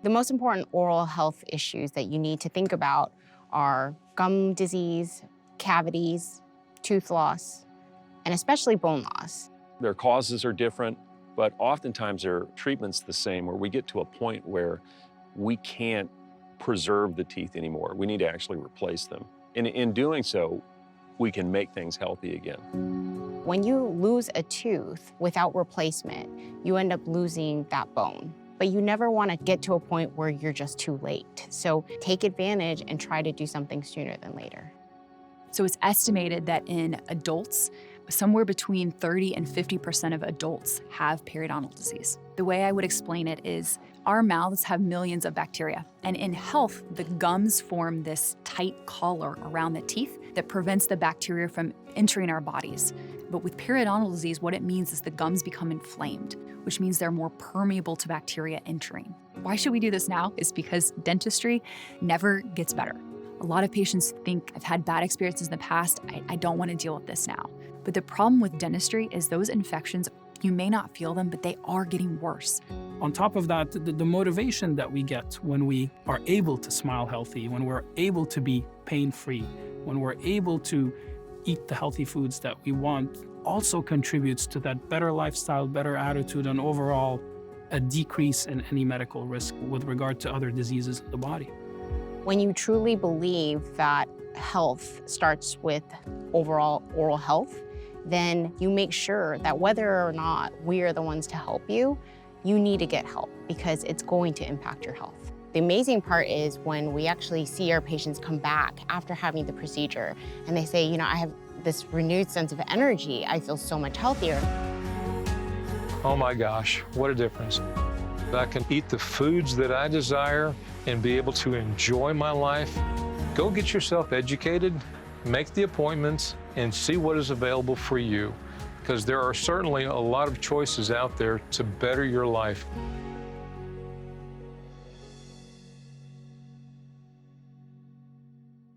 The most important oral health issues that you need to think about are gum disease, cavities, tooth loss, and especially bone loss. Their causes are different, but oftentimes their treatment's the same, where we get to a point where we can't preserve the teeth anymore. We need to actually replace them. And in doing so, we can make things healthy again. When you lose a tooth without replacement, you end up losing that bone. But you never want to get to a point where you're just too late. So take advantage and try to do something sooner than later. So it's estimated that in adults, somewhere between 30 and 50% of adults have periodontal disease. The way I would explain it is our mouths have millions of bacteria. And in health, the gums form this tight collar around the teeth that prevents the bacteria from entering our bodies. But with periodontal disease, what it means is the gums become inflamed, which means they're more permeable to bacteria entering. Why should we do this now? It's because dentistry never gets better. A lot of patients think, I've had bad experiences in the past, I don't want to deal with this now. But the problem with dentistry is those infections, you may not feel them, but they are getting worse. On top of that, the motivation that we get when we are able to smile healthy, when we're able to be pain-free, when we're able to eat the healthy foods that we want, also contributes to that better lifestyle, better attitude, and overall a decrease in any medical risk with regard to other diseases in the body. When you truly believe that health starts with overall oral health, then you make sure that whether or not we are the ones to help you, you need to get help because it's going to impact your health. The amazing part is when we actually see our patients come back after having the procedure and they say, I have this renewed sense of energy. I feel so much healthier. Oh my gosh, what a difference. I can eat the foods that I desire and be able to enjoy my life. Go get yourself educated, make the appointments, and see what is available for you, because there are certainly a lot of choices out there to better your life.